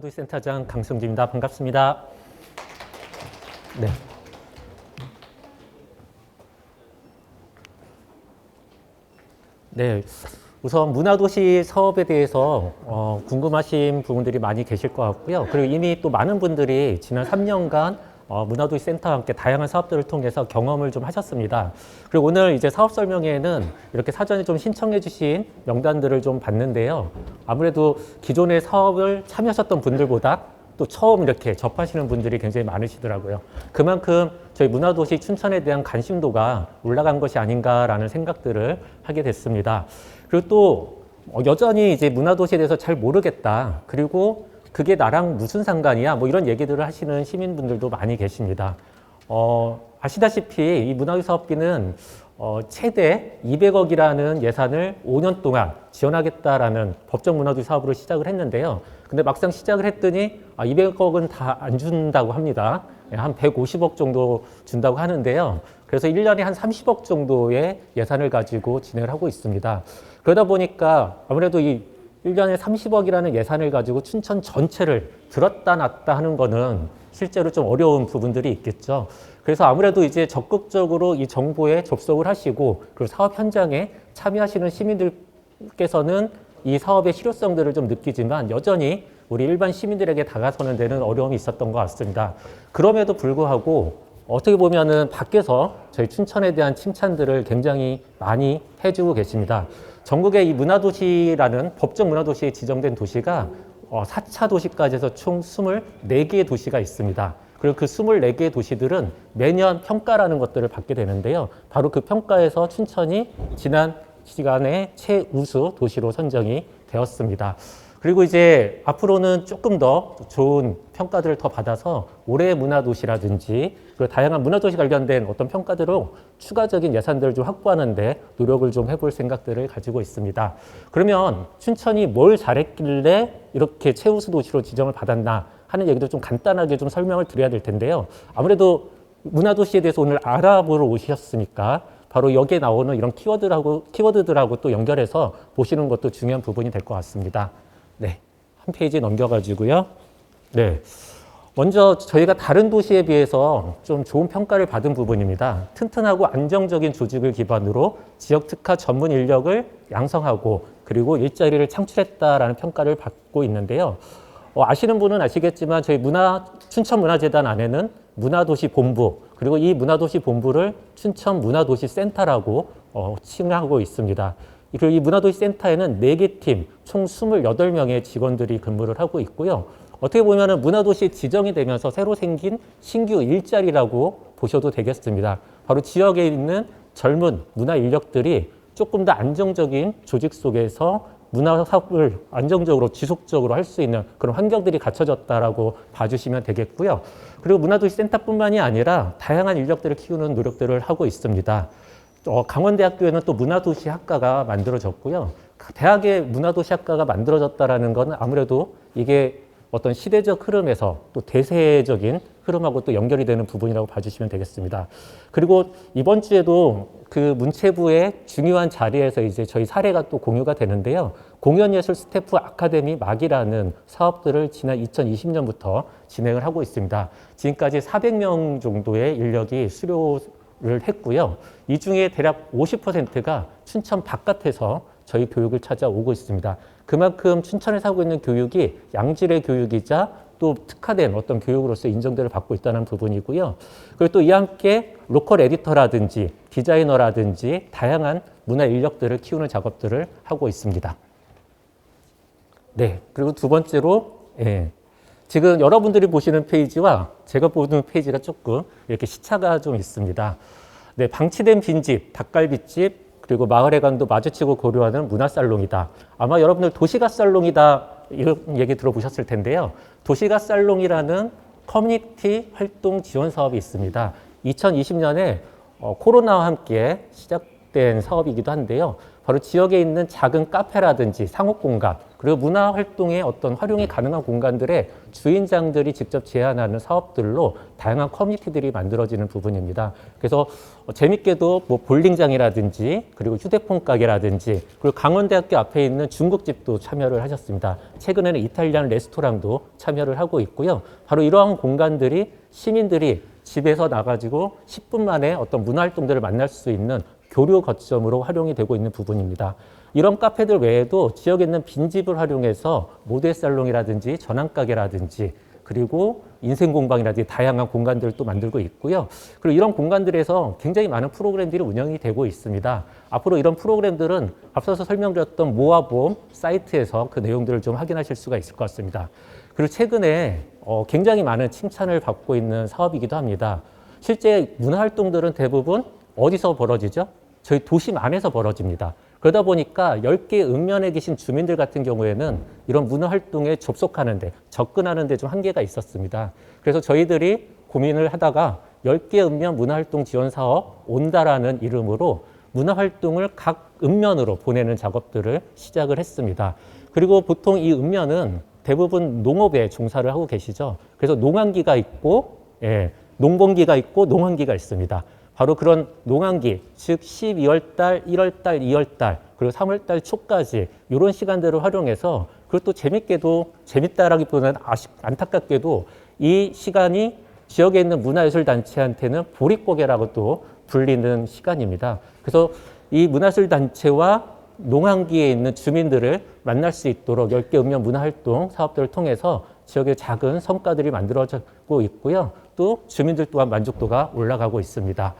문화도시 센터장 강승주입니다. 반갑습니다. 네. 네. 우선 문화도시 사업에 대해서 궁금하신 부분들이 많이 계실 것 같고요. 그리고 이미 또 많은 분들이 지난 3년간 문화도시 센터와 함께 다양한 사업들을 통해서 경험을 좀 하셨습니다. 그리고 오늘 이제 사업 설명회에는 이렇게 사전에 좀 신청해 주신 명단들을 좀 봤는데요. 아무래도 기존의 사업을 참여하셨던 분들보다 또 처음 이렇게 접하시는 분들이 굉장히 많으시더라고요. 그만큼 저희 문화도시 춘천에 대한 관심도가 올라간 것이 아닌가라는 생각들을 하게 됐습니다. 그리고 또 여전히 이제 문화도시에 대해서 잘 모르겠다. 그리고 그게 나랑 무슨 상관이야? 뭐 이런 얘기들을 하시는 시민분들도 많이 계십니다. 아시다시피 이 문화도시 사업비는 최대 200억이라는 예산을 5년 동안 지원하겠다라는 법정 문화도시 사업으로 시작을 했는데요. 근데 막상 시작을 했더니 200억은 다 안 준다고 합니다. 한 150억 정도 준다고 하는데요. 그래서 1년에 한 30억 정도의 예산을 가지고 진행을 하고 있습니다. 그러다 보니까 아무래도 이 1년에 30억이라는 예산을 가지고 춘천 전체를 들었다 놨다 하는 거는 실제로 좀 어려운 부분들이 있겠죠. 그래서 아무래도 이제 적극적으로 이 정보에 접속을 하시고 그리고 사업 현장에 참여하시는 시민들께서는 이 사업의 실효성들을 좀 느끼지만 여전히 우리 일반 시민들에게 다가서는 데는 어려움이 있었던 것 같습니다. 그럼에도 불구하고 어떻게 보면은 밖에서 저희 춘천에 대한 칭찬들을 굉장히 많이 해주고 계십니다. 전국에 이 문화도시라는 법정 문화도시에 지정된 도시가 4차 도시까지 해서 총 24개의 도시가 있습니다. 그리고 그 24개의 도시들은 매년 평가라는 것들을 받게 되는데요. 바로 그 평가에서 춘천이 지난 시간에 최우수 도시로 선정이 되었습니다. 그리고 이제 앞으로는 조금 더 좋은 평가들을 더 받아서 올해의 문화도시라든지 그리고 다양한 문화도시 관련된 어떤 평가들로 추가적인 예산들을 좀 확보하는데 노력을 좀 해볼 생각들을 가지고 있습니다. 그러면 춘천이 뭘 잘했길래 이렇게 최우수 도시로 지정을 받았나 하는 얘기도 좀 간단하게 좀 설명을 드려야 될 텐데요. 아무래도 문화도시에 대해서 오늘 알아보러 오셨으니까 바로 여기에 나오는 이런 키워드들하고 또 연결해서 보시는 것도 중요한 부분이 될 것 같습니다. 네, 한 페이지 넘겨가지고요. 네, 먼저 저희가 다른 도시에 비해서 좀 좋은 평가를 받은 부분입니다. 튼튼하고 안정적인 조직을 기반으로 지역 특화 전문 인력을 양성하고 그리고 일자리를 창출했다라는 평가를 받고 있는데요. 아시는 분은 아시겠지만 저희 춘천문화재단 안에는 문화도시본부 그리고 이 문화도시본부를 춘천문화도시센터라고 칭하고 있습니다. 그리고 이 문화도시센터에는 4개 팀, 총 28명의 직원들이 근무를 하고 있고요. 어떻게 보면 문화도시에 지정이 되면서 새로 생긴 신규 일자리라고 보셔도 되겠습니다. 바로 지역에 있는 젊은 문화 인력들이 조금 더 안정적인 조직 속에서 문화 사업을 안정적으로 지속적으로 할 수 있는 그런 환경들이 갖춰졌다라고 봐주시면 되겠고요. 그리고 문화도시센터뿐만이 아니라 다양한 인력들을 키우는 노력들을 하고 있습니다. 강원대학교에는 또 문화도시학과가 만들어졌고요. 대학의 문화도시학과가 만들어졌다라는 건 아무래도 이게 어떤 시대적 흐름에서 또 대세적인 흐름하고 또 연결이 되는 부분이라고 봐주시면 되겠습니다. 그리고 이번 주에도 그 문체부의 중요한 자리에서 이제 저희 사례가 또 공유가 되는데요. 공연예술 스태프 아카데미 막이라는 사업들을 지난 2020년부터 진행을 하고 있습니다. 지금까지 400명 정도의 인력이 수료를 했고요. 이 중에 대략 50%가 춘천 바깥에서 저희 교육을 찾아오고 있습니다. 그만큼 춘천에 사고 있는 교육이 양질의 교육이자 또 특화된 어떤 교육으로서 인정들을 받고 있다는 부분이고요. 그리고 또 이와 함께 로컬 에디터라든지 디자이너라든지 다양한 문화 인력들을 키우는 작업들을 하고 있습니다. 네, 그리고 두 번째로 지금 여러분들이 보시는 페이지와 제가 보는 페이지가 조금 이렇게 시차가 좀 있습니다. 네, 방치된 빈집, 닭갈비집, 그리고 마을회관도 마주치고 고려하는 문화살롱이다. 아마 여러분들 도시가살롱이다 이런 얘기 들어보셨을 텐데요. 도시가살롱이라는 커뮤니티 활동 지원 사업이 있습니다. 2020년에 코로나와 함께 시작된 사업이기도 한데요. 바로 지역에 있는 작은 카페라든지 상업 공간, 그리고 문화 활동의 어떤 활용이 가능한 공간들에 주인장들이 직접 제안하는 사업들로 다양한 커뮤니티들이 만들어지는 부분입니다. 그래서 재밌게도 뭐 볼링장이라든지 그리고 휴대폰 가게라든지 그리고 강원대학교 앞에 있는 중국집도 참여를 하셨습니다. 최근에는 이탈리안 레스토랑도 참여를 하고 있고요. 바로 이러한 공간들이 시민들이 집에서 나가지고 10분 만에 어떤 문화 활동들을 만날 수 있는 교류 거점으로 활용이 되고 있는 부분입니다. 이런 카페들 외에도 지역에 있는 빈집을 활용해서 모델 살롱이라든지 전환가게라든지 그리고 인생공방이라든지 다양한 공간들을 또 만들고 있고요. 그리고 이런 공간들에서 굉장히 많은 프로그램들이 운영이 되고 있습니다. 앞으로 이런 프로그램들은 앞서서 설명드렸던 모아보험 사이트에서 그 내용들을 좀 확인하실 수가 있을 것 같습니다. 그리고 최근에 굉장히 많은 칭찬을 받고 있는 사업이기도 합니다. 실제 문화활동들은 대부분 어디서 벌어지죠? 저희 도심 안에서 벌어집니다. 그러다 보니까 10개 읍면에 계신 주민들 같은 경우에는 이런 문화활동에 접속하는데, 접근하는데 좀 한계가 있었습니다. 그래서 저희들이 고민을 하다가 10개 읍면 문화활동 지원 사업 온다라는 이름으로 문화활동을 각 읍면으로 보내는 작업들을 시작을 했습니다. 그리고 보통 이 읍면은 대부분 농업에 종사를 하고 계시죠. 그래서 농한기가 있고, 농번기가 있고 농한기가 있습니다. 바로 그런 농한기, 즉 12월 달, 1월 달, 2월 달, 그리고 3월 달 초까지 이런 시간들을 활용해서 그리고 또 재밌게도, 재밌다라기보다는 안타깝게도 이 시간이 지역에 있는 문화예술단체한테는 보릿고개라고 또 불리는 시간입니다. 그래서 이 문화예술단체와 농한기에 있는 주민들을 만날 수 있도록 10개 읍면 문화활동 사업들을 통해서 지역의 작은 성과들이 만들어지고 있고요. 또 주민들 또한 만족도가 올라가고 있습니다.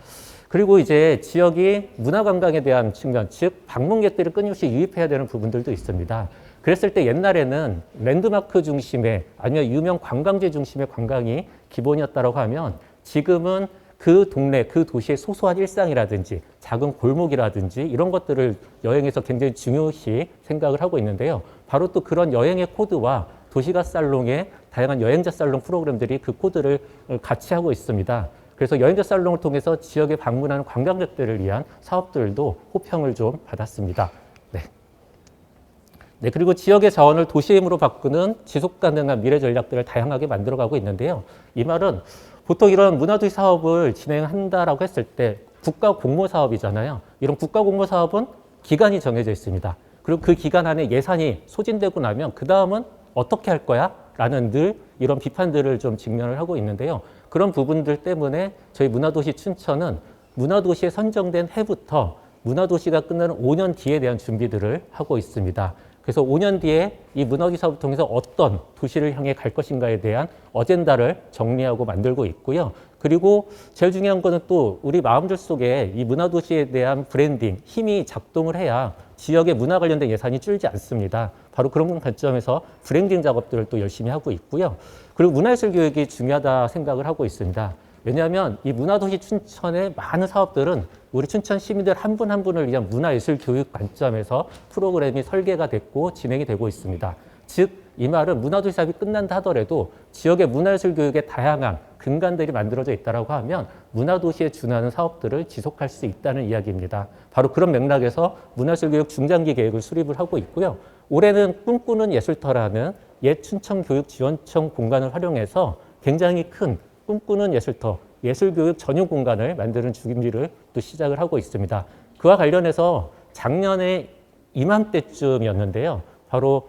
그리고 이제 지역이 문화관광에 대한 측면, 즉 방문객들이 끊임없이 유입해야 되는 부분들도 있습니다. 그랬을 때 옛날에는 랜드마크 중심의 아니면 유명 관광지 중심의 관광이 기본이었다고 하면 지금은 그 동네, 그 도시의 소소한 일상이라든지 작은 골목이라든지 이런 것들을 여행에서 굉장히 중요시 생각을 하고 있는데요. 바로 또 그런 여행의 코드와 도시가 살롱의 다양한 여행자 살롱 프로그램들이 그 코드를 같이 하고 있습니다. 그래서 여행자 살롱을 통해서 지역에 방문하는 관광객들을 위한 사업들도 호평을 좀 받았습니다. 네, 그리고 지역의 자원을 도시의 힘으로 바꾸는 지속 가능한 미래 전략들을 다양하게 만들어가고 있는데요. 이 말은 보통 이런 문화도시 사업을 진행한다라고 했을 때 국가 공모 사업이잖아요. 이런 국가 공모 사업은 기간이 정해져 있습니다. 그리고 그 기간 안에 예산이 소진되고 나면 그 다음은 어떻게 할 거야? 라는 늘 이런 비판들을 좀 직면을 하고 있는데요. 그런 부분들 때문에 저희 문화도시 춘천은 문화도시에 선정된 해부터 문화도시가 끝나는 5년 뒤에 대한 준비들을 하고 있습니다. 그래서 5년 뒤에 이 문화도시 사업을 통해서 어떤 도시를 향해 갈 것인가에 대한 어젠다를 정리하고 만들고 있고요. 그리고 제일 중요한 거는 또 우리 마음들 속에 이 문화도시에 대한 브랜딩, 힘이 작동을 해야 지역의 문화 관련된 예산이 줄지 않습니다. 바로 그런 관점에서 브랜딩 작업들을 또 열심히 하고 있고요. 그리고 문화예술 교육이 중요하다 생각을 하고 있습니다. 왜냐하면 이 문화도시 춘천의 많은 사업들은 우리 춘천 시민들 한 분 한 분을 위한 문화예술 교육 관점에서 프로그램이 설계가 됐고 진행이 되고 있습니다. 즉, 이 말은 문화도시 사업이 끝난다 하더라도 지역의 문화예술 교육의 다양한 근간들이 만들어져 있다고 하면 문화도시에 준하는 사업들을 지속할 수 있다는 이야기입니다. 바로 그런 맥락에서 문화예술 교육 중장기 계획을 수립을 하고 있고요. 올해는 꿈꾸는 예술터라는 옛 춘천교육지원청 공간을 활용해서 굉장히 큰 꿈꾸는 예술터, 예술교육 전용 공간을 만드는 준비를 또 시작을 하고 있습니다. 그와 관련해서 작년에 이맘때쯤이었는데요. 바로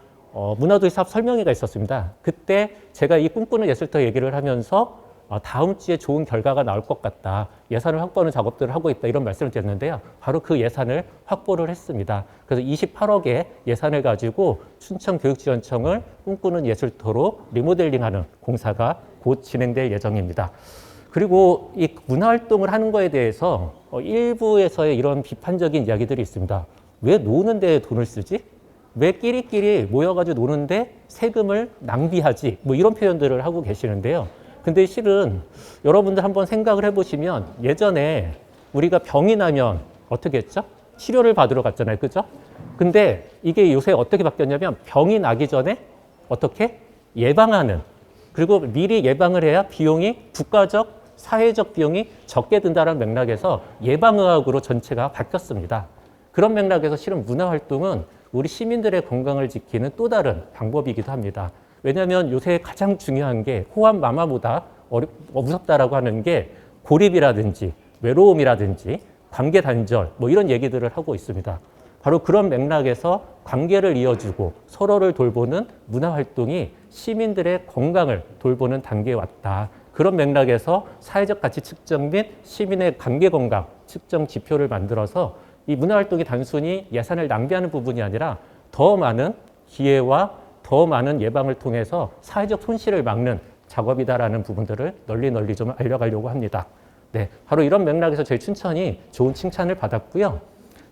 문화도시 사업 설명회가 있었습니다. 그때 제가 이 꿈꾸는 예술터 얘기를 하면서 다음 주에 좋은 결과가 나올 것 같다. 예산을 확보하는 작업들을 하고 있다. 이런 말씀을 드렸는데요. 바로 그 예산을 확보를 했습니다. 그래서 28억의 예산을 가지고 춘천교육지원청을 꿈꾸는 예술터로 리모델링하는 공사가 곧 진행될 예정입니다. 그리고 이 문화활동을 하는 거에 대해서 일부에서의 이런 비판적인 이야기들이 있습니다. 왜 노는 데 돈을 쓰지? 왜 끼리끼리 모여가지고 노는데 세금을 낭비하지? 뭐 이런 표현들을 하고 계시는데요. 근데 실은 여러분들 한번 생각을 해보시면 예전에 우리가 병이 나면 어떻게 했죠? 치료를 받으러 갔잖아요. 그죠? 근데 이게 요새 어떻게 바뀌었냐면 병이 나기 전에 어떻게? 예방하는. 그리고 미리 예방을 해야 비용이 국가적, 사회적 비용이 적게 든다는 맥락에서 예방의학으로 전체가 바뀌었습니다. 그런 맥락에서 실은 문화활동은 우리 시민들의 건강을 지키는 또 다른 방법이기도 합니다. 왜냐하면 요새 가장 중요한 게 호환 마마보다 무섭다라고 하는 게 고립이라든지 외로움이라든지 관계 단절 뭐 이런 얘기들을 하고 있습니다. 바로 그런 맥락에서 관계를 이어주고 서로를 돌보는 문화활동이 시민들의 건강을 돌보는 단계에 왔다. 그런 맥락에서 사회적 가치 측정 및 시민의 관계 건강 측정 지표를 만들어서 이 문화활동이 단순히 예산을 낭비하는 부분이 아니라 더 많은 기회와 더 많은 예방을 통해서 사회적 손실을 막는 작업이다라는 부분들을 널리 좀 알려가려고 합니다. 네, 바로 이런 맥락에서 저희 춘천이 좋은 칭찬을 받았고요.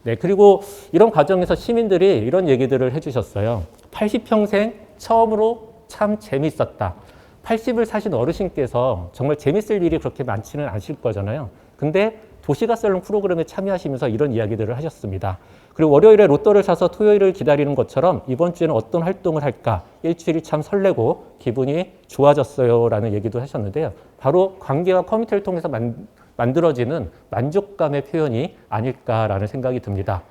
네, 그리고 이런 과정에서 시민들이 이런 얘기들을 해주셨어요. 80평생 처음으로 참 재밌었다. 80을 사신 어르신께서 정말 재밌을 일이 그렇게 많지는 않으실 거잖아요. 근데 도시가살롱 프로그램에 참여하시면서 이런 이야기들을 하셨습니다. 그리고 월요일에 로또를 사서 토요일을 기다리는 것처럼 이번 주에는 어떤 활동을 할까? 일주일이 참 설레고 기분이 좋아졌어요. 라는 얘기도 하셨는데요. 바로 관계와 커뮤니티를 통해서 만들어지는 만족감의 표현이 아닐까라는 생각이 듭니다.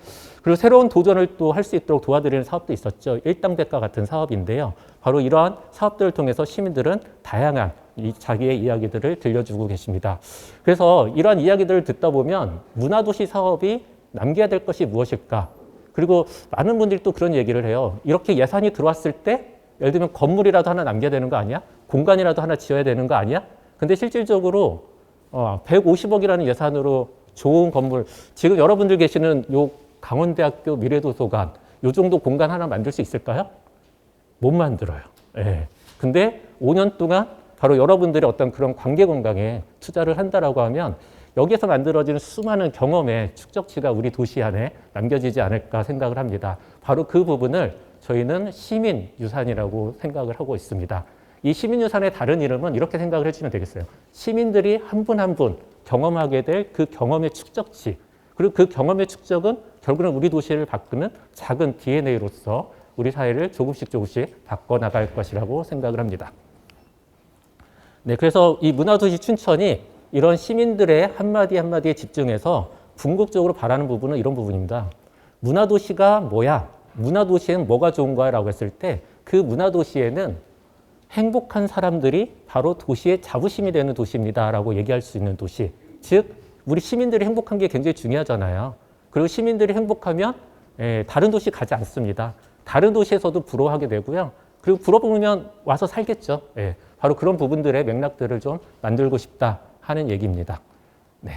그리고 새로운 도전을 또 할 수 있도록 도와드리는 사업도 있었죠. 일당백과 같은 사업인데요. 바로 이러한 사업들을 통해서 시민들은 다양한 자기의 이야기들을 들려주고 계십니다. 그래서 이러한 이야기들을 듣다 보면 문화도시 사업이 남겨야 될 것이 무엇일까? 그리고 많은 분들이 또 그런 얘기를 해요. 이렇게 예산이 들어왔을 때 예를 들면 건물이라도 하나 남겨야 되는 거 아니야? 공간이라도 하나 지어야 되는 거 아니야? 근데 실질적으로 150억이라는 예산으로 좋은 건물, 지금 여러분들 계시는 요 강원대학교 미래도서관, 요 정도 공간 하나 만들 수 있을까요? 못 만들어요. 예. 근데 5년 동안 바로 여러분들의 어떤 그런 관계 건강에 투자를 한다라고 하면 여기에서 만들어지는 수많은 경험의 축적치가 우리 도시 안에 남겨지지 않을까 생각을 합니다. 바로 그 부분을 저희는 시민유산이라고 생각을 하고 있습니다. 이 시민유산의 다른 이름은 이렇게 생각을 해주면 되겠어요. 시민들이 한 분 한 분 경험하게 될 그 경험의 축적치, 그리고 그 경험의 축적은 결국은 우리 도시를 바꾸는 작은 DNA로서 우리 사회를 조금씩 바꿔나갈 것이라고 생각을 합니다. 네, 그래서 이 문화도시 춘천이 이런 시민들의 한마디 한마디에 집중해서 궁극적으로 바라는 부분은 이런 부분입니다. 문화도시가 뭐야? 문화도시에는 뭐가 좋은 거야? 라고 했을 때 그 문화도시에는 행복한 사람들이 바로 도시의 자부심이 되는 도시입니다. 라고 얘기할 수 있는 도시. 즉, 우리 시민들이 행복한 게 굉장히 중요하잖아요. 그리고 시민들이 행복하면 다른 도시 가지 않습니다. 다른 도시에서도 부러워하게 되고요. 그리고 부러우면 와서 살겠죠. 바로 그런 부분들의 맥락들을 좀 만들고 싶다 하는 얘기입니다. 네.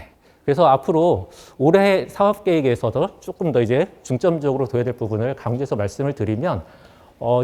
그래서 앞으로 올해 사업 계획에서도 조금 더 이제 중점적으로 둬야 될 부분을 강조해서 말씀을 드리면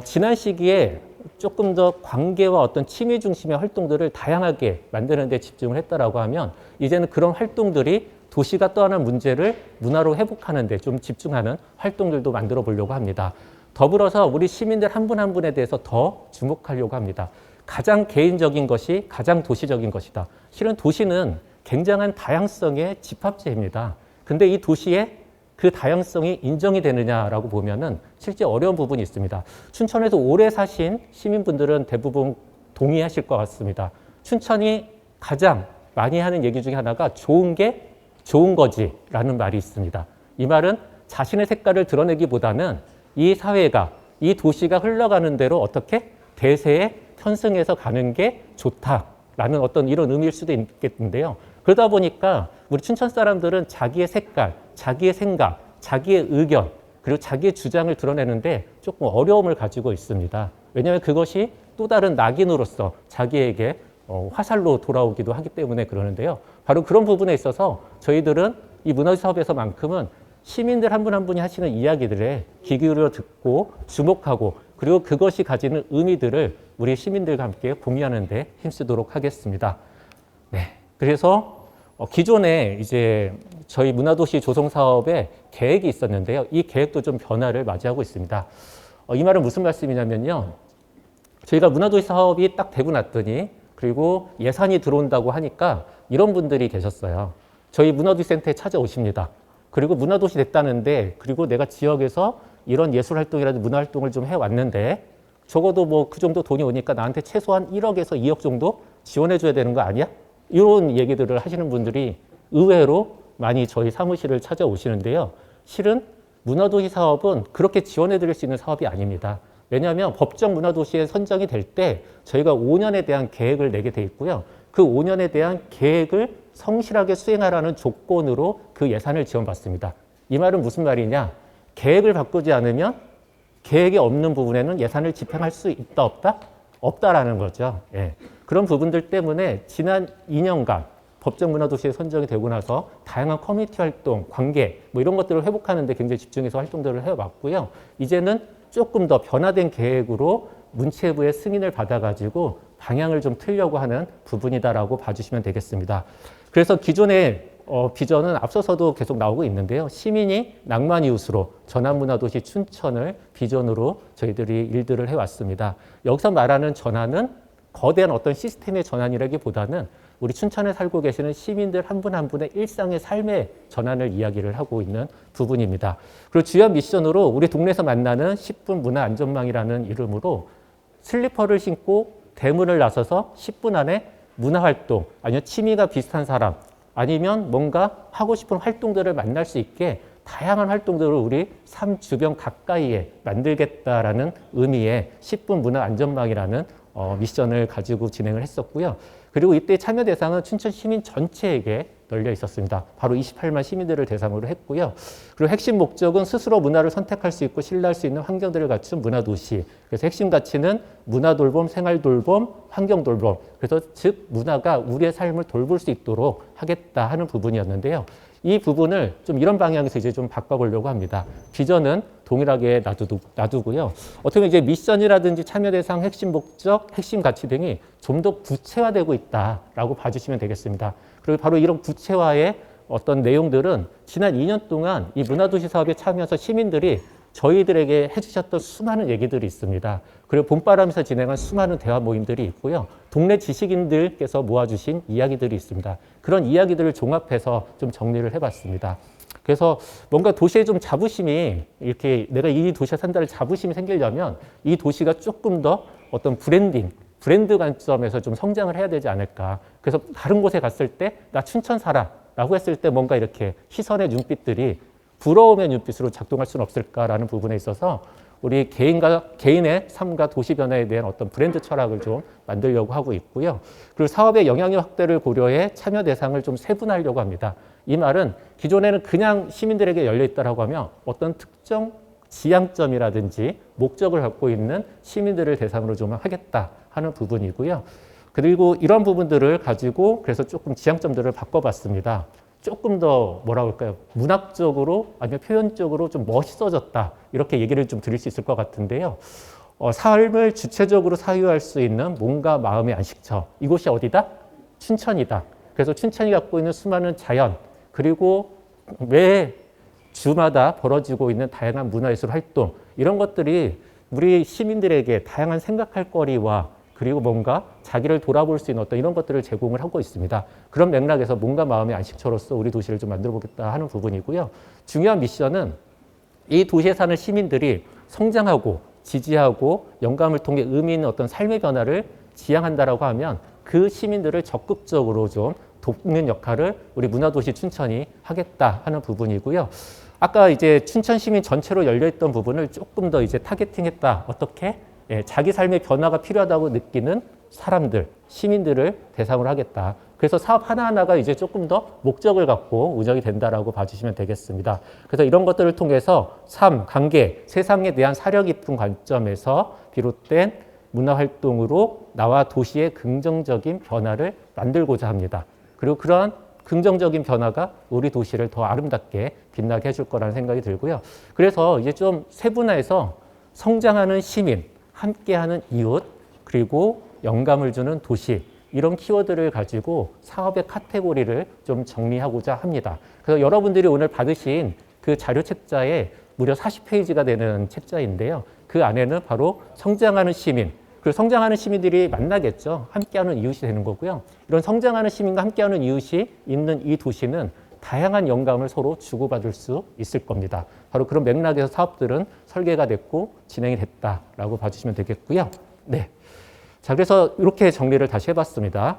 지난 시기에 조금 더 관계와 어떤 취미 중심의 활동들을 다양하게 만드는 데 집중을 했다라고 하면 이제는 그런 활동들이 도시가 떠안은 문제를 문화로 회복하는 데 좀 집중하는 활동들도 만들어 보려고 합니다. 더불어서 우리 시민들 한 분 한 분에 대해서 더 주목하려고 합니다. 가장 개인적인 것이 가장 도시적인 것이다. 실은 도시는 굉장한 다양성의 집합체입니다. 근데 이 도시에 그 다양성이 인정이 되느냐라고 보면은 실제 어려운 부분이 있습니다. 춘천에서 오래 사신 시민분들은 대부분 동의하실 것 같습니다. 춘천이 가장 많이 하는 얘기 중에 하나가 좋은 게 좋은 거지라는 말이 있습니다. 이 말은 자신의 색깔을 드러내기보다는 이 사회가, 이 도시가 흘러가는 대로 어떻게 대세에 편승해서 가는 게 좋다라는 어떤 이런 의미일 수도 있겠는데요. 그러다 보니까 우리 춘천 사람들은 자기의 색깔, 자기의 생각, 자기의 의견, 그리고 자기의 주장을 드러내는데 조금 어려움을 가지고 있습니다. 왜냐하면 그것이 또 다른 낙인으로서 자기에게 화살로 돌아오기도 하기 때문에 그러는데요. 바로 그런 부분에 있어서 저희들은 이 문화도시 사업에서만큼은 시민들 한 분 한 분이 하시는 이야기들에 귀 기울여 듣고 주목하고 그리고 그것이 가지는 의미들을 우리 시민들과 함께 공유하는 데 힘쓰도록 하겠습니다. 네. 그래서 기존에 이제 저희 문화도시 조성 사업에 계획이 있었는데요. 이 계획도 좀 변화를 맞이하고 있습니다. 이 말은 무슨 말씀이냐면요. 저희가 문화도시 사업이 딱 되고 났더니 그리고 예산이 들어온다고 하니까 이런 분들이 계셨어요. 저희 문화도시 센터에 찾아오십니다. 그리고 문화도시 됐다는데 그리고 내가 지역에서 이런 예술활동이라든지 문화활동을 좀 해왔는데 적어도 뭐 그 정도 돈이 오니까 나한테 최소한 1억에서 2억 정도 지원해줘야 되는 거 아니야? 이런 얘기들을 하시는 분들이 의외로 많이 저희 사무실을 찾아오시는데요. 실은 문화도시 사업은 그렇게 지원해 드릴 수 있는 사업이 아닙니다. 왜냐하면 법정 문화도시에 선정이 될 때 저희가 5년에 대한 계획을 내게 돼 있고요. 그 5년에 대한 계획을 성실하게 수행하라는 조건으로 그 예산을 지원받습니다. 이 말은 무슨 말이냐? 계획을 바꾸지 않으면 계획이 없는 부분에는 예산을 집행할 수 있다 없다? 없다라는 거죠. 예. 그런 부분들 때문에 지난 2년간 법정 문화도시에 선정이 되고 나서 다양한 커뮤니티 활동, 관계 뭐 이런 것들을 회복하는 데 굉장히 집중해서 활동들을 해왔고요. 이제는 조금 더 변화된 계획으로 문체부의 승인을 받아가지고 방향을 좀 틀려고 하는 부분이다라고 봐주시면 되겠습니다. 그래서 기존의 비전은 앞서서도 계속 나오고 있는데요. 시민이 낭만 이웃으로 전환문화도시 춘천을 비전으로 저희들이 일들을 해왔습니다. 여기서 말하는 전환은 거대한 어떤 시스템의 전환이라기보다는 우리 춘천에 살고 계시는 시민들 한 분 한 분의 일상의 삶의 전환을 이야기를 하고 있는 부분입니다. 그리고 주요 미션으로 우리 동네에서 만나는 10분 문화 안전망이라는 이름으로 슬리퍼를 신고 대문을 나서서 10분 안에 문화활동, 아니면 취미가 비슷한 사람, 아니면 뭔가 하고 싶은 활동들을 만날 수 있게 다양한 활동들을 우리 삶 주변 가까이에 만들겠다라는 의미의 10분 문화 안전망이라는 미션을 가지고 진행을 했었고요. 그리고 이때 참여 대상은 춘천 시민 전체에게 널려 있었습니다. 바로 28만 시민들을 대상으로 했고요. 그리고 핵심 목적은 스스로 문화를 선택할 수 있고 신뢰할 수 있는 환경들을 갖춘 문화도시. 그래서 핵심 가치는 문화돌봄, 생활돌봄, 환경돌봄. 그래서 즉 문화가 우리의 삶을 돌볼 수 있도록 하겠다 하는 부분이었는데요. 이 부분을 좀 이런 방향에서 이제 좀 바꿔보려고 합니다. 비전은 동일하게 놔두고요. 어떻게 보면 이제 미션이라든지 참여 대상, 핵심 목적, 핵심 가치 등이 좀 더 구체화되고 있다라고 봐주시면 되겠습니다. 그리고 바로 이런 구체화의 어떤 내용들은 지난 2년 동안 이 문화도시 사업에 참여해서 시민들이 저희들에게 해주셨던 수많은 얘기들이 있습니다. 그리고 봄바람에서 진행한 수많은 대화 모임들이 있고요. 동네 지식인들께서 모아주신 이야기들이 있습니다. 그런 이야기들을 종합해서 좀 정리를 해봤습니다. 그래서 뭔가 도시에 좀 자부심이 이렇게 내가 이 도시에 산다는 자부심이 생기려면 이 도시가 조금 더 어떤 브랜드 관점에서 좀 성장을 해야 되지 않을까. 그래서 다른 곳에 갔을 때 나 춘천 살아 라고 했을 때 뭔가 이렇게 시선의 눈빛들이 부러움의 눈빛으로 작동할 수는 없을까라는 부분에 있어서 우리 개인의 삶과 도시 변화에 대한 어떤 브랜드 철학을 좀 만들려고 하고 있고요. 그리고 사업의 영향력 확대를 고려해 참여 대상을 좀 세분화하려고 합니다. 이 말은 기존에는 그냥 시민들에게 열려 있다라고 하면 어떤 특정 지향점이라든지 목적을 갖고 있는 시민들을 대상으로 좀 하겠다 하는 부분이고요. 그리고 이런 부분들을 가지고 그래서 조금 지향점들을 바꿔봤습니다. 조금 더 뭐라 그럴까요? 문학적으로 아니면 표현적으로 좀 멋있어졌다. 이렇게 얘기를 좀 드릴 수 있을 것 같은데요. 삶을 주체적으로 사유할 수 있는 몸과 마음의 안식처. 이곳이 어디다? 춘천이다. 그래서 춘천이 갖고 있는 수많은 자연, 그리고 매 주마다 벌어지고 있는 다양한 문화예술 활동, 이런 것들이 우리 시민들에게 다양한 생각할 거리와 그리고 뭔가 자기를 돌아볼 수 있는 어떤 이런 것들을 제공을 하고 있습니다. 그런 맥락에서 몸과 마음의 안식처로서 우리 도시를 좀 만들어 보겠다 하는 부분이고요. 중요한 미션은 이 도시에 사는 시민들이 성장하고 지지하고 영감을 통해 의미 있는 어떤 삶의 변화를 지향한다라고 하면 그 시민들을 적극적으로 좀 돕는 역할을 우리 문화도시 춘천이 하겠다 하는 부분이고요. 아까 이제 춘천 시민 전체로 열려있던 부분을 조금 더 이제 타겟팅했다. 어떻게? 자기 삶의 변화가 필요하다고 느끼는 사람들, 시민들을 대상으로 하겠다. 그래서 사업 하나하나가 이제 조금 더 목적을 갖고 운영이 된다라고 봐주시면 되겠습니다. 그래서 이런 것들을 통해서 삶, 관계, 세상에 대한 사려 깊은 관점에서 비롯된 문화활동으로 나와 도시의 긍정적인 변화를 만들고자 합니다. 그리고 그러한 긍정적인 변화가 우리 도시를 더 아름답게 빛나게 해줄 거라는 생각이 들고요. 그래서 이제 좀 세분화해서 성장하는 시민, 함께하는 이웃, 그리고 영감을 주는 도시, 이런 키워드를 가지고 사업의 카테고리를 좀 정리하고자 합니다. 그래서 여러분들이 오늘 받으신 그 자료 책자에 무려 40페이지가 되는 책자인데요. 그 안에는 바로 성장하는 시민, 그리고 성장하는 시민들이 만나겠죠. 함께하는 이웃이 되는 거고요. 이런 성장하는 시민과 함께하는 이웃이 있는 이 도시는 다양한 영감을 서로 주고받을 수 있을 겁니다. 바로 그런 맥락에서 사업들은 설계가 됐고 진행이 됐다라고 봐주시면 되겠고요. 네. 자, 그래서 이렇게 정리를 다시 해봤습니다.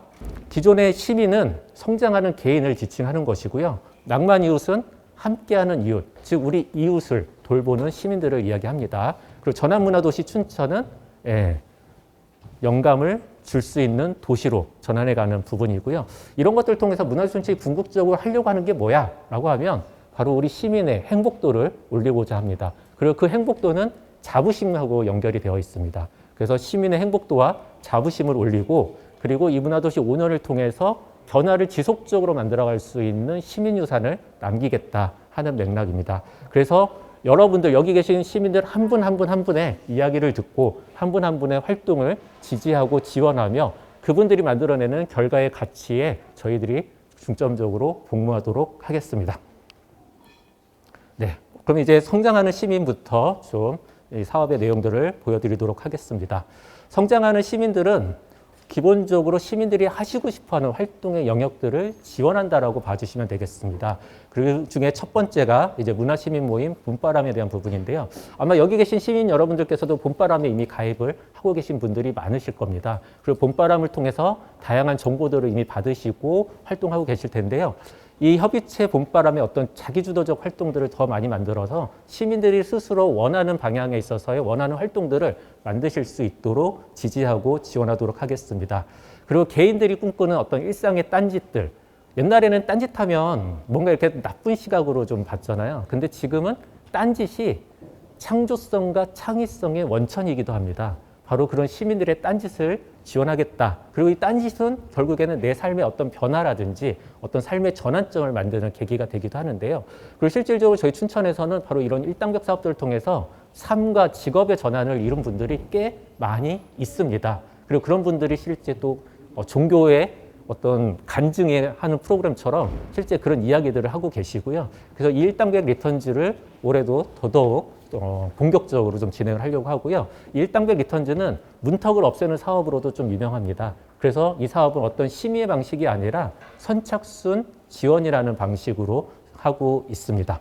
기존의 시민은 성장하는 개인을 지칭하는 것이고요. 낭만 이웃은 함께하는 이웃, 즉 우리 이웃을 돌보는 시민들을 이야기합니다. 그리고 전환문화도시 춘천은 영감을 줄 수 있는 도시로 전환해가는 부분이고요. 이런 것들을 통해서 문화도시촌이 궁극적으로 하려고 하는 게 뭐야? 라고 하면 바로 우리 시민의 행복도를 올리고자 합니다. 그리고 그 행복도는 자부심하고 연결이 되어 있습니다. 그래서 시민의 행복도와 자부심을 올리고 그리고 이 문화도시 5년을 통해서 변화를 지속적으로 만들어갈 수 있는 시민유산을 남기겠다 하는 맥락입니다. 그래서 여러분들 여기 계신 시민들 한 분 한 분 한 분의 이야기를 듣고 한 분 한 분의 활동을 지지하고 지원하며 그분들이 만들어내는 결과의 가치에 저희들이 중점적으로 복무하도록 하겠습니다. 네, 그럼 이제 성장하는 시민부터 좀 이 사업의 내용들을 보여드리도록 하겠습니다. 성장하는 시민들은 기본적으로 시민들이 하시고 싶어하는 활동의 영역들을 지원한다라고 봐주시면 되겠습니다. 그 중에 첫 번째가 이제 문화시민 모임 봄바람에 대한 부분인데요. 아마 여기 계신 시민 여러분들께서도 봄바람에 이미 가입을 하고 계신 분들이 많으실 겁니다. 그리고 봄바람을 통해서 다양한 정보들을 이미 받으시고 활동하고 계실 텐데요. 이 협의체 봄바람의 어떤 자기주도적 활동들을 더 많이 만들어서 시민들이 스스로 원하는 방향에 있어서의 원하는 활동들을 만드실 수 있도록 지지하고 지원하도록 하겠습니다. 그리고 개인들이 꿈꾸는 어떤 일상의 딴짓들, 옛날에는 딴짓하면 뭔가 이렇게 나쁜 시각으로 좀 봤잖아요. 근데 지금은 딴짓이 창조성과 창의성의 원천이기도 합니다. 바로 그런 시민들의 딴짓을 지원하겠다. 그리고 이 딴짓은 결국에는 내 삶의 어떤 변화라든지 어떤 삶의 전환점을 만드는 계기가 되기도 하는데요. 그리고 실질적으로 저희 춘천에서는 바로 이런 일당백 사업들을 통해서 삶과 직업의 전환을 이룬 분들이 꽤 많이 있습니다. 그리고 그런 분들이 실제 또 종교의 어떤 간증에 하는 프로그램처럼 실제 그런 이야기들을 하고 계시고요. 그래서 이 일당백 리턴즈를 올해도 더더욱 본격적으로 좀 진행을 하려고 하고요. 이 일당백 리턴즈는 문턱을 없애는 사업으로도 좀 유명합니다. 그래서 이 사업은 어떤 심의의 방식이 아니라 선착순 지원이라는 방식으로 하고 있습니다.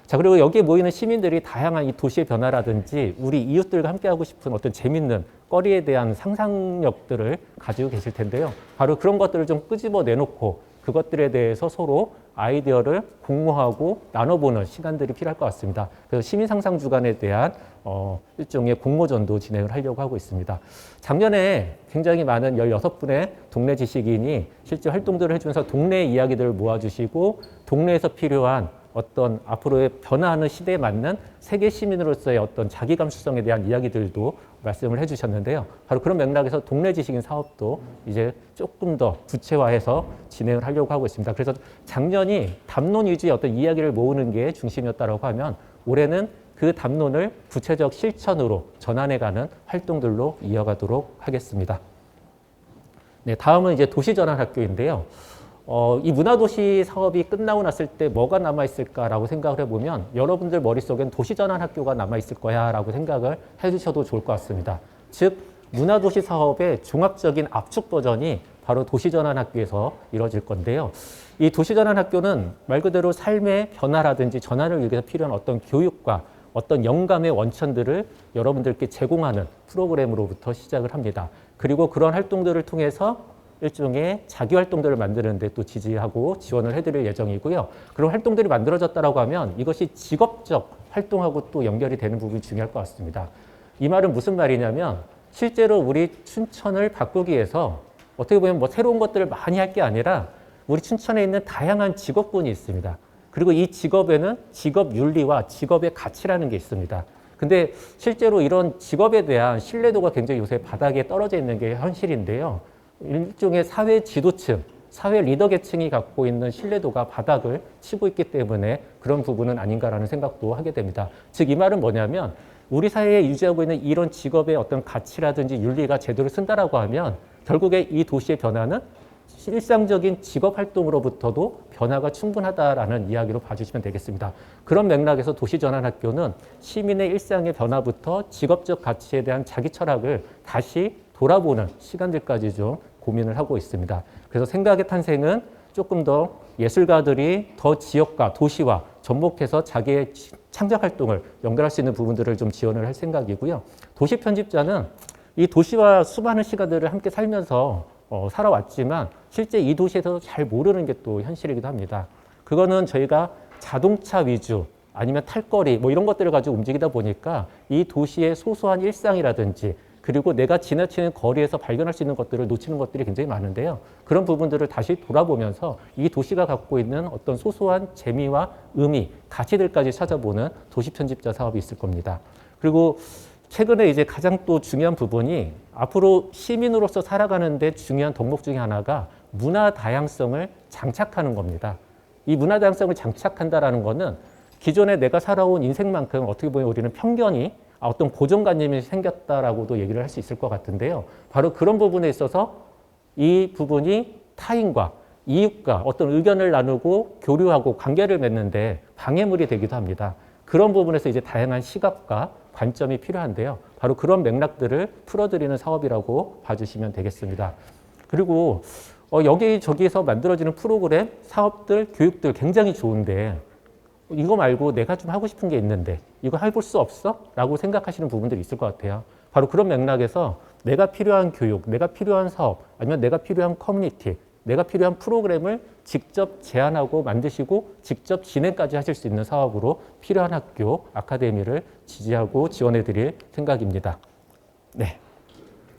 자, 그리고 여기에 모이는 시민들이 다양한 이 도시의 변화라든지 우리 이웃들과 함께하고 싶은 어떤 재밌는 거리에 대한 상상력들을 가지고 계실 텐데요. 바로 그런 것들을 좀 끄집어 내놓고 그것들에 대해서 서로 아이디어를 공모하고 나눠보는 시간들이 필요할 것 같습니다. 그래서 시민상상 주간에 대한 일종의 공모전도 진행을 하려고 하고 있습니다. 작년에 굉장히 많은 16분의 동네 지식인이 실제 활동들을 해주면서 동네 이야기들을 모아주시고 동네에서 필요한 어떤 앞으로의 변화하는 시대에 맞는 세계 시민으로서의 어떤 자기 감수성에 대한 이야기들도 말씀을 해주셨는데요. 바로 그런 맥락에서 동네 지식인 사업도 이제 조금 더 구체화해서 진행을 하려고 하고 있습니다. 그래서 작년이 담론 위주의 어떤 이야기를 모으는 게 중심이었다고 하면 올해는 그 담론을 구체적 실천으로 전환해가는 활동들로 이어가도록 하겠습니다. 네, 다음은 이제 도시전환학교인데요. 이 문화도시 사업이 끝나고 났을 때 뭐가 남아있을까라고 생각을 해보면 여러분들 머릿속엔 도시전환학교가 남아있을 거야 라고 생각을 해주셔도 좋을 것 같습니다. 즉 문화도시 사업의 종합적인 압축 버전이 바로 도시전환학교에서 이루어질 건데요. 이 도시전환학교는 말 그대로 삶의 변화라든지 전환을 위해서 필요한 어떤 교육과 어떤 영감의 원천들을 여러분들께 제공하는 프로그램으로부터 시작을 합니다. 그리고 그런 활동들을 통해서 일종의 자기 활동들을 만드는 데 또 지지하고 지원을 해드릴 예정이고요. 그런 활동들이 만들어졌다고 하면 이것이 직업적 활동하고 또 연결이 되는 부분이 중요할 것 같습니다. 이 말은 무슨 말이냐면 실제로 우리 춘천을 바꾸기 위해서 어떻게 보면 뭐 새로운 것들을 많이 할 게 아니라 우리 춘천에 있는 다양한 직업군이 있습니다. 그리고 이 직업에는 직업 윤리와 직업의 가치라는 게 있습니다. 근데 실제로 이런 직업에 대한 신뢰도가 굉장히 요새 바닥에 떨어져 있는 게 현실인데요. 일종의 사회 지도층, 사회 리더 계층이 갖고 있는 신뢰도가 바닥을 치고 있기 때문에 그런 부분은 아닌가라는 생각도 하게 됩니다. 즉 이 말은 뭐냐면 우리 사회에 유지하고 있는 이런 직업의 어떤 가치라든지 윤리가 제대로 쓴다라고 하면 결국에 이 도시의 변화는 일상적인 직업 활동으로부터도 변화가 충분하다라는 이야기로 봐주시면 되겠습니다. 그런 맥락에서 도시전환학교는 시민의 일상의 변화부터 직업적 가치에 대한 자기 철학을 다시 돌아보는 시간들까지 좀 고민을 하고 있습니다. 그래서 생각의 탄생은 조금 더 예술가들이 더 지역과 도시와 접목해서 자기의 창작 활동을 연결할 수 있는 부분들을 좀 지원을 할 생각이고요. 도시 편집자는 이 도시와 수많은 시간들을 함께 살면서 살아왔지만 실제 이 도시에서 잘 모르는 게 또 현실이기도 합니다. 그거는 저희가 자동차 위주 아니면 탈거리 뭐 이런 것들을 가지고 움직이다 보니까 이 도시의 소소한 일상이라든지 그리고 내가 지나치는 거리에서 발견할 수 있는 것들을 놓치는 것들이 굉장히 많은데요. 그런 부분들을 다시 돌아보면서 이 도시가 갖고 있는 어떤 소소한 재미와 의미, 가치들까지 찾아보는 도시 편집자 사업이 있을 겁니다. 그리고 최근에 이제 가장 또 중요한 부분이 앞으로 시민으로서 살아가는데 중요한 덕목 중에 하나가 문화 다양성을 장착하는 겁니다. 이 문화 다양성을 장착한다라는 거는 기존에 내가 살아온 인생만큼 어떻게 보면 우리는 편견이 어떤 고정관념이 생겼다라고도 얘기를 할 수 있을 것 같은데요. 바로 그런 부분에 있어서 이 부분이 타인과 이웃과 어떤 의견을 나누고 교류하고 관계를 맺는데 방해물이 되기도 합니다. 그런 부분에서 이제 다양한 시각과 관점이 필요한데요. 바로 그런 맥락들을 풀어드리는 사업이라고 봐주시면 되겠습니다. 그리고 여기저기서 만들어지는 프로그램, 사업들, 교육들 굉장히 좋은데 이거 말고 내가 좀 하고 싶은 게 있는데 이거 해볼 수 없어? 라고 생각하시는 부분들이 있을 것 같아요. 바로 그런 맥락에서 내가 필요한 교육, 내가 필요한 사업, 아니면 내가 필요한 커뮤니티, 내가 필요한 프로그램을 직접 제안하고 만드시고 직접 진행까지 하실 수 있는 사업으로 필요한 학교, 아카데미를 지지하고 지원해 드릴 생각입니다. 네.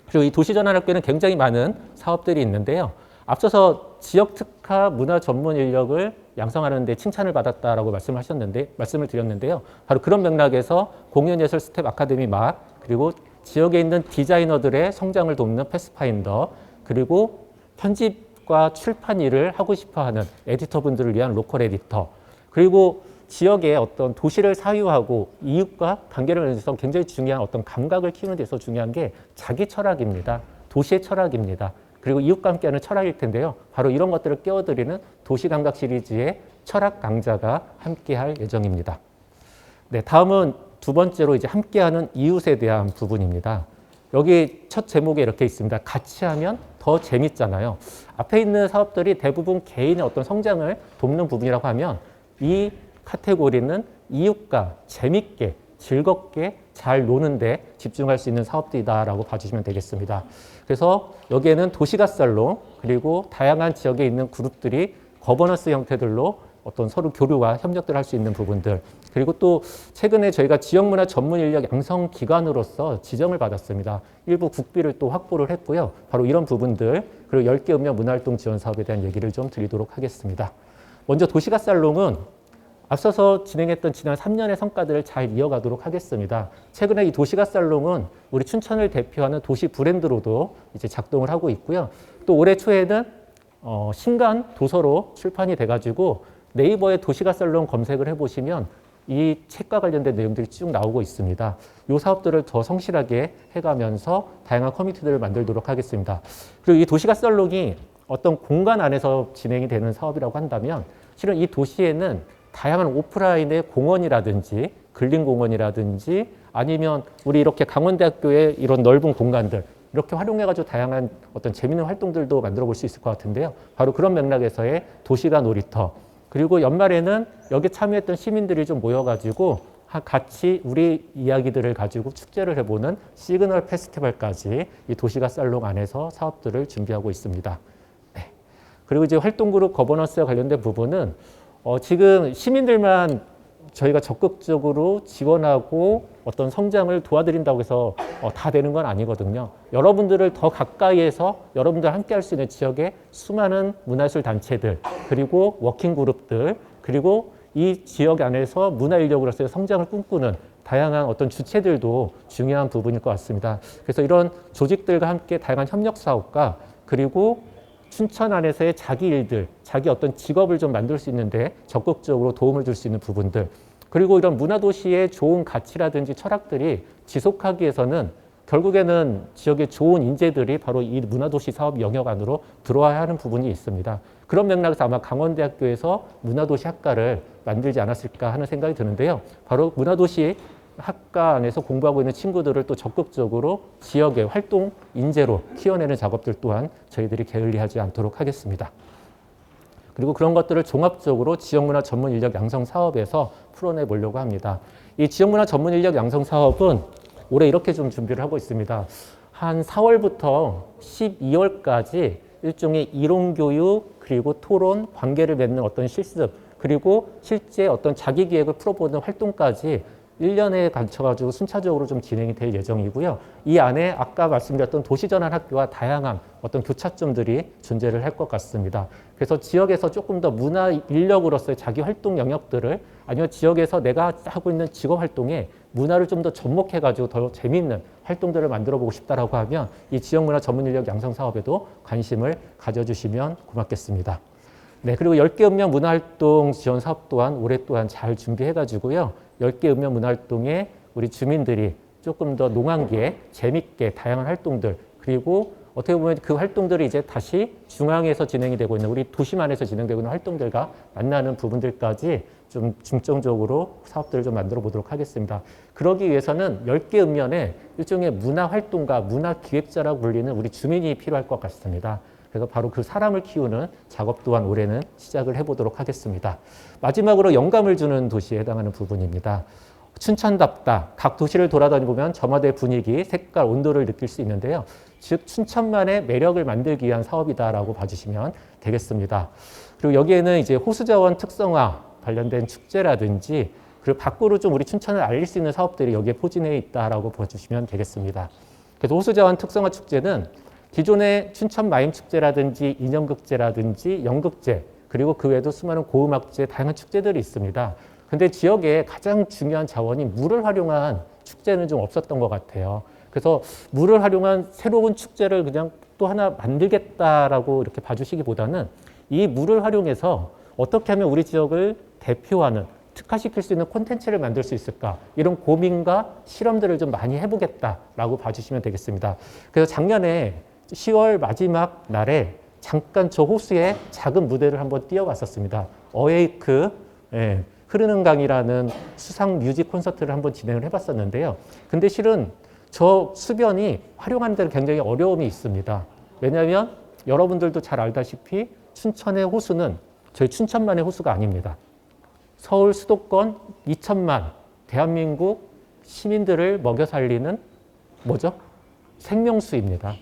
그리고 이 도시전환학교는 굉장히 많은 사업들이 있는데요. 앞서서 지역 특화 문화 전문 인력을 양성하는 데 칭찬을 받았다라고 말씀을 드렸는데요. 바로 그런 맥락에서 공연예술 스텝 아카데미 막, 그리고 지역에 있는 디자이너들의 성장을 돕는 패스파인더, 그리고 편집과 출판 일을 하고 싶어하는 에디터분들을 위한 로컬 에디터, 그리고 지역의 어떤 도시를 사유하고 이웃과 관계를 맺어서 굉장히 중요한 어떤 감각을 키우는 데 있어서 중요한 게 자기 철학입니다. 도시의 철학입니다. 그리고 이웃과 함께하는 철학일 텐데요. 바로 이런 것들을 깨워드리는 도시감각 시리즈의 철학 강좌가 함께할 예정입니다. 네, 다음은 두 번째로 이제 함께하는 이웃에 대한 부분입니다. 여기 첫 제목에 이렇게 있습니다. 같이 하면 더 재밌잖아요. 앞에 있는 사업들이 대부분 개인의 어떤 성장을 돕는 부분이라고 하면 이 카테고리는 이웃과 재밌게 즐겁게 잘 노는데 집중할 수 있는 사업들이다라고 봐주시면 되겠습니다. 그래서 여기에는 도시가 살롱 그리고 다양한 지역에 있는 그룹들이 거버넌스 형태들로 어떤 서로 교류와 협력들을 할 수 있는 부분들, 그리고 또 최근에 저희가 지역문화 전문 인력 양성 기관으로서 지정을 받았습니다. 일부 국비를 또 확보를 했고요. 바로 이런 부분들, 그리고 10개 읍면 문화활동 지원 사업에 대한 얘기를 좀 드리도록 하겠습니다. 먼저 도시가 살롱은 앞서서 진행했던 지난 3년의 성과들을 잘 이어가도록 하겠습니다. 최근에 이 도시가 살롱은 우리 춘천을 대표하는 도시 브랜드로도 이제 작동을 하고 있고요. 또 올해 초에는 신간 도서로 출판이 돼가지고 네이버에 도시가 살롱 검색을 해보시면 이 책과 관련된 내용들이 쭉 나오고 있습니다. 이 사업들을 더 성실하게 해가면서 다양한 커뮤니티들을 만들도록 하겠습니다. 그리고 이 도시가 살롱이 어떤 공간 안에서 진행이 되는 사업이라고 한다면 실은 이 도시에는 다양한 오프라인의 공원이라든지 근린공원이라든지 아니면 우리 이렇게 강원대학교의 이런 넓은 공간들 이렇게 활용해가지고 다양한 어떤 재미있는 활동들도 만들어 볼 수 있을 것 같은데요. 바로 그런 맥락에서의 도시가 놀이터, 그리고 연말에는 여기 참여했던 시민들이 좀 모여가지고 같이 우리 이야기들을 가지고 축제를 해보는 시그널 페스티벌까지 이 도시가 살롱 안에서 사업들을 준비하고 있습니다. 네. 그리고 이제 활동그룹 거버넌스와 관련된 부분은 지금 시민들만 저희가 적극적으로 지원하고 어떤 성장을 도와드린다고 해서 다 되는 건 아니거든요. 여러분들을 더 가까이에서 여러분들 함께 할 수 있는 지역의 수많은 문화예술 단체들, 그리고 워킹 그룹들, 그리고 이 지역 안에서 문화 인력으로서의 성장을 꿈꾸는 다양한 어떤 주체들도 중요한 부분일 것 같습니다. 그래서 이런 조직들과 함께 다양한 협력 사업과 그리고 춘천 안에서의 자기 일들, 자기 어떤 직업을 좀 만들 수 있는데 적극적으로 도움을 줄 수 있는 부분들, 그리고 이런 문화도시의 좋은 가치라든지 철학들이 지속하기 위해서는 결국에는 지역의 좋은 인재들이 바로 이 문화도시 사업 영역 안으로 들어와야 하는 부분이 있습니다. 그런 맥락에서 아마 강원대학교에서 문화도시 학과를 만들지 않았을까 하는 생각이 드는데요. 바로 문화도시 학과 안에서 공부하고 있는 친구들을 또 적극적으로 지역의 활동 인재로 키워내는 작업들 또한 저희들이 게을리하지 않도록 하겠습니다. 그리고 그런 것들을 종합적으로 지역문화 전문 인력 양성 사업에서 풀어내 보려고 합니다. 이 지역문화 전문 인력 양성 사업은 올해 이렇게 좀 준비를 하고 있습니다. 한 4월부터 12월까지 일종의 이론교육 그리고 토론, 관계를 맺는 어떤 실습, 그리고 실제 어떤 자기 기획을 풀어보는 활동까지 1년에 걸쳐가지고 순차적으로 좀 진행이 될 예정이고요. 이 안에 아까 말씀드렸던 도시전환 학교와 다양한 어떤 교차점들이 존재를 할 것 같습니다. 그래서 지역에서 조금 더 문화 인력으로서의 자기 활동 영역들을 아니면 지역에서 내가 하고 있는 직업 활동에 문화를 좀 더 접목해가지고 더 재미있는 활동들을 만들어 보고 싶다라고 하면 이 지역문화 전문 인력 양성 사업에도 관심을 가져주시면 고맙겠습니다. 네, 그리고 10개 읍면 문화활동 지원 사업 또한 올해 또한 잘 준비해가지고요. 10개 읍면 문화활동에 우리 주민들이 조금 더 농한기에 재밌게 다양한 활동들 그리고 어떻게 보면 그 활동들이 이제 다시 중앙에서 진행이 되고 있는 우리 도심 안에서 진행되고 있는 활동들과 만나는 부분들까지 좀 중점적으로 사업들을 좀 만들어 보도록 하겠습니다. 그러기 위해서는 10개 읍면에 일종의 문화활동가, 문화기획자라고 불리는 우리 주민이 필요할 것 같습니다. 그래서 바로 그 사람을 키우는 작업 또한 올해는 시작을 해보도록 하겠습니다. 마지막으로 영감을 주는 도시에 해당하는 부분입니다. 춘천답다. 각 도시를 돌아다니보면 저마다의 분위기, 색깔, 온도를 느낄 수 있는데요. 즉 춘천만의 매력을 만들기 위한 사업이다라고 봐주시면 되겠습니다. 그리고 여기에는 이제 호수자원 특성화 관련된 축제라든지 그리고 밖으로 좀 우리 춘천을 알릴 수 있는 사업들이 여기에 포진해 있다라고 봐주시면 되겠습니다. 그래서 호수자원 특성화 축제는 기존의 춘천 마임축제라든지 인형극제라든지 연극제 그리고 그 외에도 수많은 고음악제 다양한 축제들이 있습니다. 근데 지역에 가장 중요한 자원이 물을 활용한 축제는 좀 없었던 것 같아요. 그래서 물을 활용한 새로운 축제를 그냥 또 하나 만들겠다라고 이렇게 봐주시기보다는 이 물을 활용해서 어떻게 하면 우리 지역을 대표하는 특화시킬 수 있는 콘텐츠를 만들 수 있을까 이런 고민과 실험들을 좀 많이 해보겠다라고 봐주시면 되겠습니다. 그래서 작년에 10월 마지막 날에 잠깐 저 호수에 작은 무대를 한번 띄워봤었습니다. 어웨이크 흐르는 강이라는 수상 뮤직 콘서트를 한번 진행을 해봤었는데요. 근데 실은 저 수변이 활용하는 데는 굉장히 어려움이 있습니다. 왜냐하면 여러분들도 잘 알다시피 춘천의 호수는 저희 춘천만의 호수가 아닙니다. 서울 수도권 2천만 대한민국 시민들을 먹여 살리는 뭐죠? 생명수입니다.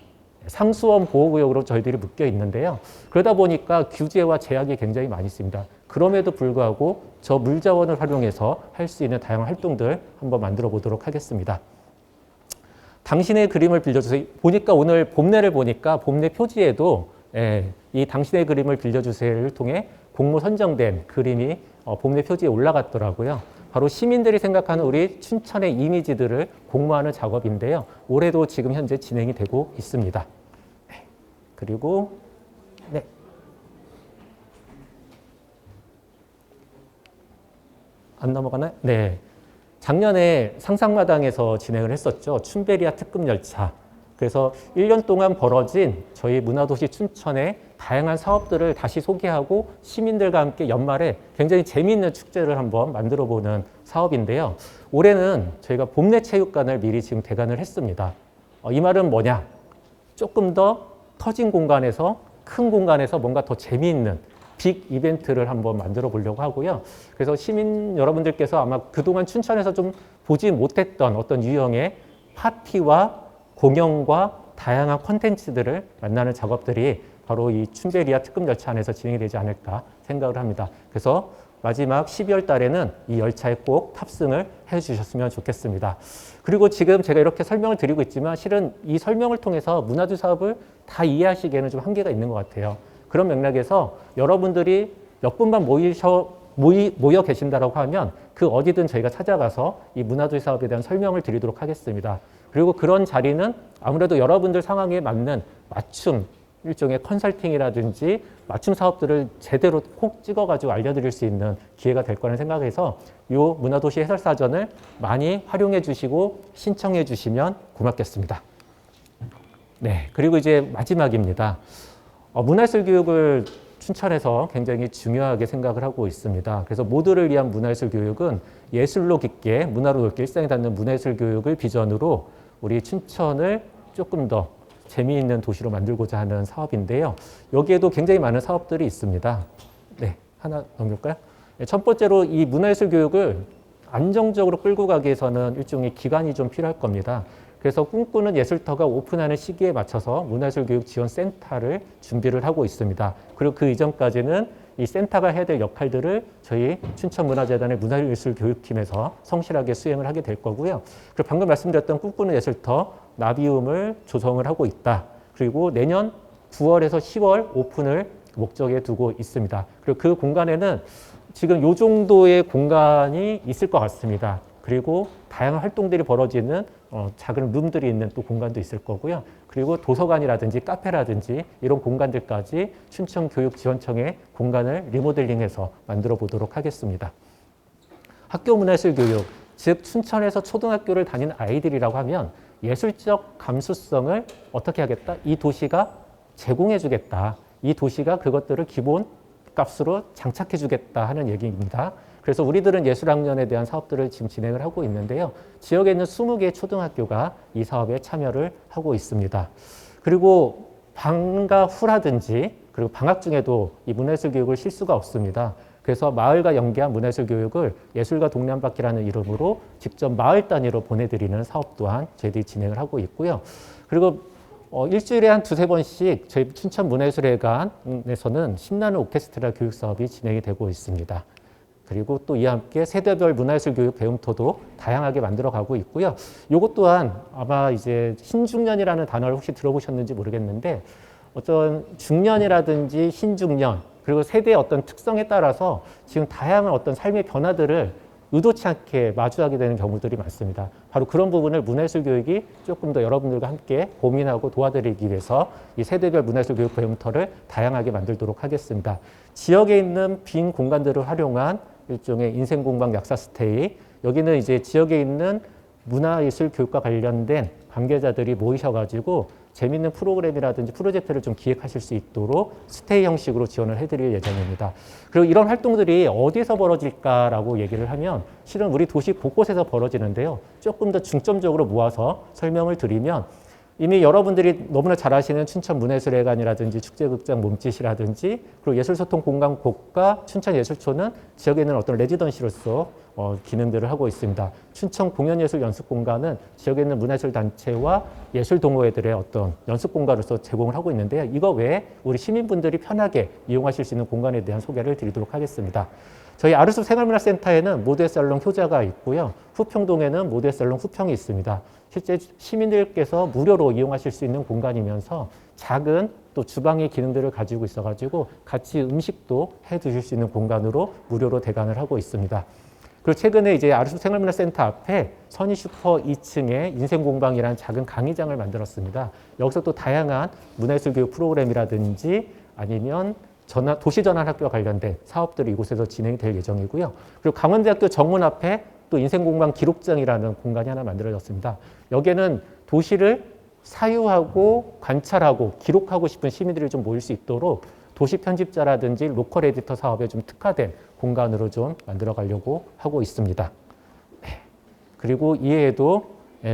상수원 보호구역으로 저희들이 묶여 있는데요. 그러다 보니까 규제와 제약이 굉장히 많이 있습니다. 그럼에도 불구하고 저 물자원을 활용해서 할 수 있는 다양한 활동들 한번 만들어 보도록 하겠습니다. 당신의 그림을 빌려주세요. 보니까 오늘 봄내를 보니까 봄내 표지에도 이 당신의 그림을 빌려주세요를 통해 공모 선정된 그림이 봄내 표지에 올라갔더라고요. 바로 시민들이 생각하는 우리 춘천의 이미지들을 공모하는 작업인데요. 올해도 지금 현재 진행이 되고 있습니다. 그리고 안 넘어가나요? 네. 작년에 상상마당에서 진행을 했었죠. 춘베리아 특급 열차. 그래서 1년 동안 벌어진 저희 문화도시 춘천의 다양한 사업들을 다시 소개하고 시민들과 함께 연말에 굉장히 재미있는 축제를 한번 만들어보는 사업인데요. 올해는 저희가 봄내 체육관을 미리 지금 대관을 했습니다. 이 말은 뭐냐? 조금 더 터진 공간에서 큰 공간에서 뭔가 더 재미있는 빅 이벤트를 한번 만들어 보려고 하고요. 그래서 시민 여러분들께서 아마 그동안 춘천에서 좀 보지 못했던 어떤 유형의 파티와 공연과 다양한 콘텐츠들을 만나는 작업들이 바로 이 춘베리아 특급 열차 안에서 진행이 되지 않을까 생각을 합니다. 그래서 마지막 12월 달에는 이 열차에 꼭 탑승을 해 주셨으면 좋겠습니다. 그리고 지금 제가 이렇게 설명을 드리고 있지만 실은 이 설명을 통해서 문화주 사업을 다 이해하시기에는 좀 한계가 있는 것 같아요. 그런 맥락에서 여러분들이 몇 분만 모여 계신다고 하면 그 어디든 저희가 찾아가서 이 문화주의 사업에 대한 설명을 드리도록 하겠습니다. 그리고 그런 자리는 아무래도 여러분들 상황에 맞는 맞춤 일종의 컨설팅이라든지 맞춤 사업들을 제대로 콕 찍어가지고 알려드릴 수 있는 기회가 될 거라는 생각에서 이 문화도시 해설사전을 많이 활용해 주시고 신청해 주시면 고맙겠습니다. 네, 그리고 이제 마지막입니다. 문화예술 교육을 춘천에서 굉장히 중요하게 생각을 하고 있습니다. 그래서 모두를 위한 문화예술 교육은 예술로 깊게 문화로 넓게 일상에 닿는 문화예술 교육을 비전으로 우리 춘천을 조금 더 재미있는 도시로 만들고자 하는 사업인데요. 여기에도 굉장히 많은 사업들이 있습니다. 네, 하나 넘길까요? 첫 번째로 이 문화예술 교육을 안정적으로 끌고 가기 위해서는 일종의 기간이 좀 필요할 겁니다. 그래서 꿈꾸는 예술터가 오픈하는 시기에 맞춰서 문화예술 교육 지원 센터를 준비를 하고 있습니다. 그리고 그 이전까지는 이 센터가 해야 될 역할들을 저희 춘천문화재단의 문화예술교육팀에서 성실하게 수행을 하게 될 거고요. 그리고 방금 말씀드렸던 꿈꾸는 예술터 나비움을 조성을 하고 있다. 그리고 내년 9월에서 10월 오픈을 목적에 두고 있습니다. 그리고 그 공간에는 지금 이 정도의 공간이 있을 것 같습니다. 그리고 다양한 활동들이 벌어지는 작은 룸들이 있는 또 공간도 있을 거고요. 그리고 도서관이라든지 카페라든지 이런 공간들까지 춘천교육지원청의 공간을 리모델링해서 만들어 보도록 하겠습니다. 학교 문화예술 교육, 즉 춘천에서 초등학교를 다니는 아이들이라고 하면 예술적 감수성을 어떻게 하겠다? 이 도시가 제공해 주겠다. 이 도시가 그것들을 기본 값으로 장착해 주겠다 하는 얘기입니다. 그래서 우리들은 예술학년에 대한 사업들을 지금 진행을 하고 있는데요. 지역에 있는 20개의 초등학교가 이 사업에 참여를 하고 있습니다. 그리고 방과 후라든지 그리고 방학 중에도 이 문화예술 교육을 쉴 수가 없습니다. 그래서 마을과 연계한 문화예술 교육을 예술가 동네 한 바퀴라는 이름으로 직접 마을 단위로 보내드리는 사업 또한 저희들이 진행을 하고 있고요. 그리고 일주일에 한 두세 번씩 저희 춘천문화예술회관에서는 신나는 오케스트라 교육 사업이 진행이 되고 있습니다. 그리고 또 이와 함께 세대별 문화예술 교육 배움터도 다양하게 만들어가고 있고요. 이것 또한 아마 이제 신중년이라는 단어를 혹시 들어보셨는지 모르겠는데 어떤 중년이라든지 신중년 그리고 세대의 어떤 특성에 따라서 지금 다양한 어떤 삶의 변화들을 의도치 않게 마주하게 되는 경우들이 많습니다. 바로 그런 부분을 문화예술 교육이 조금 더 여러분들과 함께 고민하고 도와드리기 위해서 이 세대별 문화예술 교육 배움터를 다양하게 만들도록 하겠습니다. 지역에 있는 빈 공간들을 활용한 일종의 인생공방 약사 스테이, 여기는 이제 지역에 있는 문화예술 교육과 관련된 관계자들이 모이셔가지고 재밌는 프로그램이라든지 프로젝트를 좀 기획하실 수 있도록 스테이 형식으로 지원을 해드릴 예정입니다. 그리고 이런 활동들이 어디에서 벌어질까라고 얘기를 하면 실은 우리 도시 곳곳에서 벌어지는데요. 조금 더 중점적으로 모아서 설명을 드리면 이미 여러분들이 너무나 잘 아시는 춘천문화예술회관이라든지 축제극장 몸짓이라든지 그리고 예술소통공간곡과 춘천예술초는 지역에 있는 어떤 레지던시로서 기능들을 하고 있습니다. 춘천공연예술연습공간은 지역에 있는 문화예술단체와 예술동호회들의 어떤 연습공간으로서 제공을 하고 있는데요. 이거 외에 우리 시민분들이 편하게 이용하실 수 있는 공간에 대한 소개를 드리도록 하겠습니다. 저희 아르숲 생활문화센터에는 모델살롱 효자가 있고요. 후평동에는 모델살롱 후평이 있습니다. 실제 시민들께서 무료로 이용하실 수 있는 공간이면서 작은 또 주방의 기능들을 가지고 있어가지고 같이 음식도 해 드실 수 있는 공간으로 무료로 대관을 하고 있습니다. 그리고 최근에 이제 아르숲 생활문화센터 앞에 선의슈퍼 2층에 인생공방이라는 작은 강의장을 만들었습니다. 여기서 또 다양한 문화예술 교육 프로그램이라든지 아니면 도시전환학교와 관련된 사업들이 이곳에서 진행이 될 예정이고요. 그리고 강원대학교 정문 앞에 또 인생공방 기록장이라는 공간이 하나 만들어졌습니다. 여기에는 도시를 사유하고 관찰하고 기록하고 싶은 시민들이 좀 모일 수 있도록 도시 편집자라든지 로컬 에디터 사업에 좀 특화된 공간으로 좀 만들어 가려고 하고 있습니다. 그리고 이외에도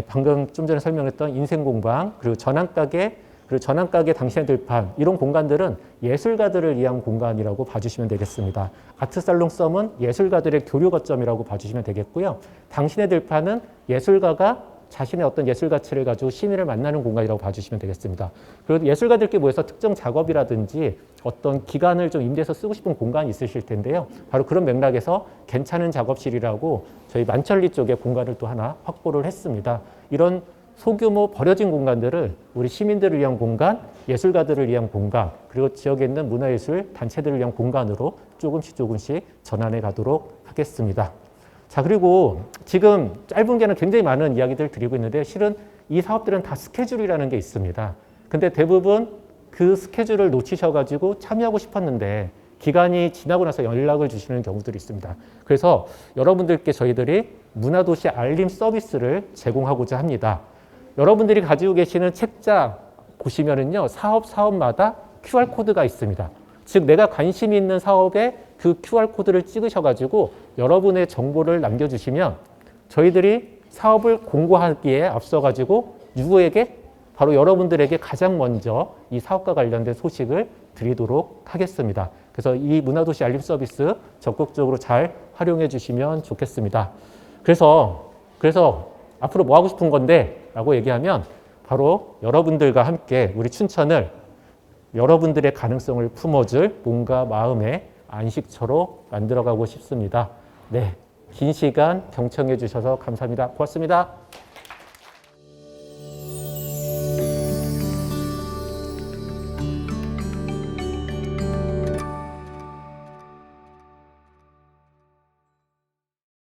방금 좀 전에 설명했던 인생공방 그리고 전환가게 그리고 전환가게 당신의 들판 이런 공간들은 예술가들을 위한 공간이라고 봐주시면 되겠습니다. 아트살롱 썸은 예술가들의 교류 거점이라고 봐주시면 되겠고요. 당신의 들판은 예술가가 자신의 어떤 예술 가치를 가지고 시민을 만나는 공간이라고 봐주시면 되겠습니다. 그리고 예술가들끼리 모여서 특정 작업이라든지 어떤 기간을 좀 임대해서 쓰고 싶은 공간이 있으실 텐데요. 바로 그런 맥락에서 괜찮은 작업실이라고 저희 만천리 쪽에 공간을 또 하나 확보를 했습니다. 이런 소규모 버려진 공간들을 우리 시민들을 위한 공간, 예술가들을 위한 공간, 그리고 지역에 있는 문화예술 단체들을 위한 공간으로 조금씩 전환해 가도록 하겠습니다. 자, 그리고 지금 짧은 게는 굉장히 많은 이야기들을 드리고 있는데 실은 이 사업들은 다 스케줄이라는 게 있습니다. 근데 대부분 그 스케줄을 놓치셔가지고 참여하고 싶었는데 기간이 지나고 나서 연락을 주시는 경우들이 있습니다. 그래서 여러분들께 저희들이 문화도시 알림 서비스를 제공하고자 합니다. 여러분들이 가지고 계시는 책장 보시면은요, 사업마다 QR코드가 있습니다. 즉, 내가 관심이 있는 사업에 그 QR코드를 찍으셔가지고 여러분의 정보를 남겨주시면 저희들이 사업을 공고하기에 앞서가지고 누구에게? 바로 여러분들에게 가장 먼저 이 사업과 관련된 소식을 드리도록 하겠습니다. 그래서 이 문화도시 알림 서비스 적극적으로 잘 활용해 주시면 좋겠습니다. 그래서 앞으로 뭐 하고 싶은 건데? 라고 얘기하면 바로 여러분들과 함께 우리 춘천을 여러분들의 가능성을 품어줄 몸과 마음의 안식처로 만들어가고 싶습니다. 네, 긴 시간 경청해 주셔서 감사합니다. 고맙습니다.